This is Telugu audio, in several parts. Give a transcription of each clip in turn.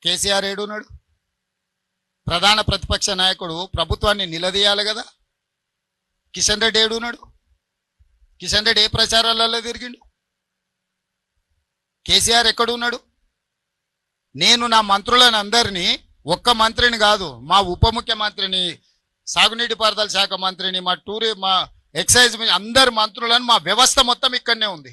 కేసీఆర్ ఏడున్నాడు? ప్రధాన ప్రతిపక్ష నాయకుడు ప్రభుత్వాన్ని నిలదీయాలి కదా. కిషన్ రెడ్డి ఏడున్నాడు? కిషన్ రెడ్డి ఏ ప్రచారాలలో తిరిగిండు? కేసీఆర్ ఎక్కడున్నాడు? నేను నా మంత్రులను అందరినీ, ఒక్క మంత్రిని కాదు, మా ఉప ముఖ్యమంత్రిని, సాగునీటి పారుదల శాఖ మంత్రిని, మా ఎక్సైజ్ అందరు మంత్రులను, మా వ్యవస్థ మొత్తం ఇక్కడనే ఉంది.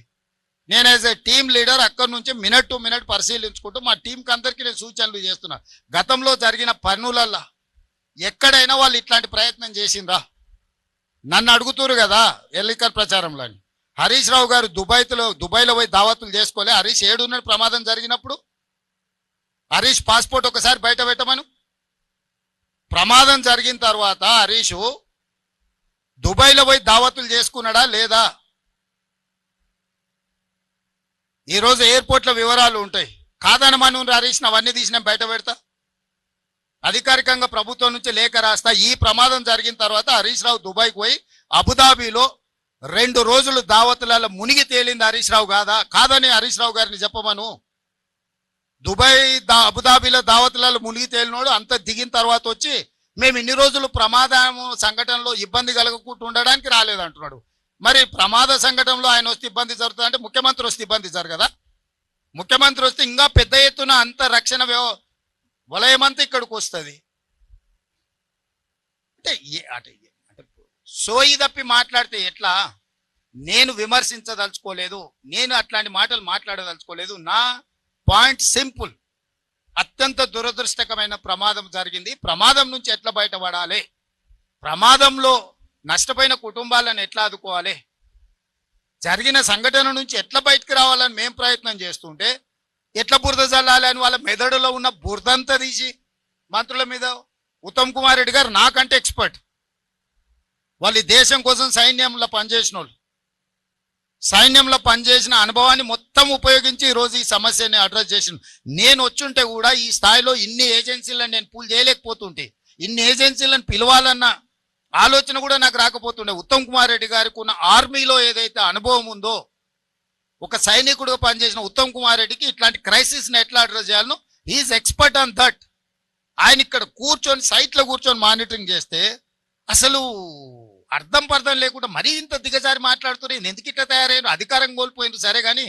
నేను యాజ్ ఏ టీమ్ లీడర్ అక్కడి నుంచి మినిట్ టు మినిట్ పరిశీలించుకుంటూ మా టీంకి అందరికీ నేను సూచనలు చేస్తున్నా. గతంలో జరిగిన పనులల్లా ఎక్కడైనా వాళ్ళు ఇట్లాంటి ప్రయత్నం చేసిండ్రా? నన్ను అడుగుతురు కదా ఎన్నికల ప్రచారంలో. హరీష్ రావు గారు దుబాయ్లో పోయి దావతులు చేసుకోలే. హరీష్ ఏడున్నాడు ప్రమాదం జరిగినప్పుడు? హరీష్ పాస్పోర్ట్ ఒకసారి బయట పెట్టమను. ప్రమాదం జరిగిన తర్వాత హరీష్ దుబాయ్లో పోయి దావతులు చేసుకున్నాడా లేదా? ఈరోజు ఎయిర్పోర్ట్ల వివరాలు ఉంటాయి. కాదని మనం హరీష్ అవన్నీ తీసిన బయట పెడతా. అధికారికంగా ప్రభుత్వం నుంచి లేఖ రాస్తా. ఈ ప్రమాదం జరిగిన తర్వాత హరీష్ రావు దుబాయ్కి పోయి అబుదాబిలో 2 రోజులు దావతులలో మునిగి తేలింది హరీష్ రావు కాదని హరీష్ రావు గారిని చెప్పమను. అబుదాబిలో దావతులలో మునిగి తేలినోడు అంత దిగిన తర్వాత వచ్చి మేము ఇన్ని రోజులు ప్రమాదం సంఘటనలో ఇబ్బంది కలగకుండా ఉండడానికి రాలేదంటున్నాడు. మరి ప్రమాద సంఘటనలో ఆయన వస్తే ఇబ్బంది జరుగుతుంది అంటే ముఖ్యమంత్రి వస్తే ఇబ్బంది జరగదా? ముఖ్యమంత్రి వస్తే ఇంకా పెద్ద ఎత్తున అంత రక్షణ వలయమంతా ఇక్కడికి వస్తుంది. అంటే సోయి తప్పి మాట్లాడితే ఎట్లా? నేను విమర్శించదలుచుకోలేదు, నేను అట్లాంటి మాటలు మాట్లాడదలుచుకోలేదు. నా పాయింట్ సింపుల్. అత్యంత దురదృష్టకరమైన ప్రమాదం జరిగింది. ప్రమాదం నుంచి ఎట్లా బయటపడాలి, ప్రమాదంలో నష్టపోయిన కుటుంబాలను ఎట్లా ఆదుకోవాలి, జరిగిన సంఘటన నుంచి ఎట్లా బయటకు రావాలని మేము ప్రయత్నం చేస్తుంటే ఎట్లా బురద చల్లాలి అని వాళ్ళ మెదడులో ఉన్న బురదంతా తీసి మంత్రుల మీద. ఉత్తమ్ కుమార్ రెడ్డి గారు నాకంటే ఎక్స్పర్ట్. వాళ్ళు దేశం కోసం సైన్యంలో పనిచేసిన వాళ్ళు. సైన్యంలో పనిచేసిన అనుభవాన్ని మొత్తం ఉపయోగించి ఈరోజు ఈ సమస్యని అడ్రస్ చేసిన. నేను వచ్చుంటే కూడా ఈ స్థాయిలో ఇన్ని ఏజెన్సీలను నేను పూల్ చేయలేకపోతుంటే, ఇన్ని ఏజెన్సీలను పిలవాలన్న ఆలోచన కూడా నాకు రాకపోతుండే. ఉత్తమ్ కుమార్ రెడ్డి గారికి ఉన్న ఆర్మీలో ఏదైతే అనుభవం ఉందో, ఒక సైనికుడుగా పనిచేసిన ఉత్తమ్ కుమార్ రెడ్డికి ఇట్లాంటి క్రైసిస్ని ఎట్లా అడ్రస్ చేయాలనో హీఈస్ ఎక్స్పర్ట్ ఆన్ దట్. ఆయన ఇక్కడ కూర్చొని సైట్లో కూర్చొని మానిటరింగ్ చేస్తే అసలు అర్థం పర్థం లేకుండా మరీ ఇంత దిగజారి మాట్లాడుతున్నారు. ఎందుకు ఇట్లా తయారయ్యారు? అధికారం కోల్పోయింది సరే, కానీ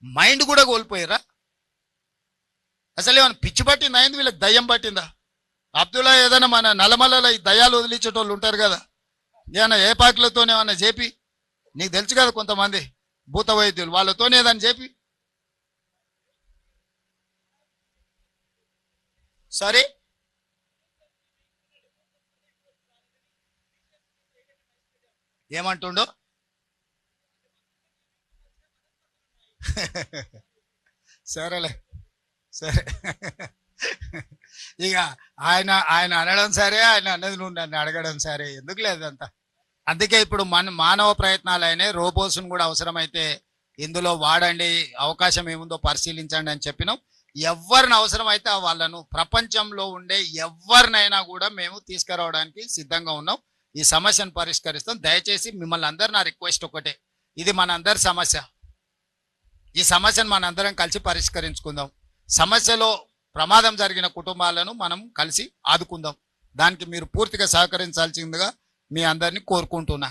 మైండ్ కూడా కోల్పోయారా? అసలు ఏమైనా పిచ్చి పట్టిందా? అయింది వీళ్ళకి దయ్యం పట్టిందా? అబ్దుల్లా ఏదైనా మన నల్లమల్లలో ఈ దయ్యాలు వదిలించేటోళ్ళు ఉంటారు కదా, ఏమన్నా ఏ పార్టీలతోనే ఏమన్నా చెప్పి, నీకు తెలుసు కదా కొంతమంది భూత వైద్యులు, వాళ్ళతోనే ఏదన్నా చెప్పి సరే ఏమంటుండో సరేలే సరే. ఇక ఆయన అనడం సరే, ఆయన అన్నది నువ్వు నన్ను అడగడం సరే, ఎందుకు లేదంతా. అందుకే ఇప్పుడు మానవ ప్రయత్నాలు అయినాయి. రోబోస్ను కూడా అవసరమైతే ఇందులో వాడండి, అవకాశం ఏముందో పరిశీలించండి అని చెప్పినాం. ఎవరిని అవసరమైతే వాళ్ళను, ప్రపంచంలో ఉండే ఎవరినైనా కూడా మేము తీసుకురావడానికి సిద్ధంగా ఉన్నాం. ఈ సమస్యను పరిష్కరిస్తాం. దయచేసి మిమ్మల్ని అందరు నా రిక్వెస్ట్ ఒకటే, ఇది మనందరి సమస్య. ఈ సమస్యను మనందరం కలిసి పరిష్కరించుకుందాం. సమస్యలో ప్రమాదం జరిగిన కుటుంబాలను మనం కలిసి ఆదుకుందాం. దానికి మీరు పూర్తిగా సహకరించాల్సిందిగా మీ అందరినీ కోరుకుంటున్నా.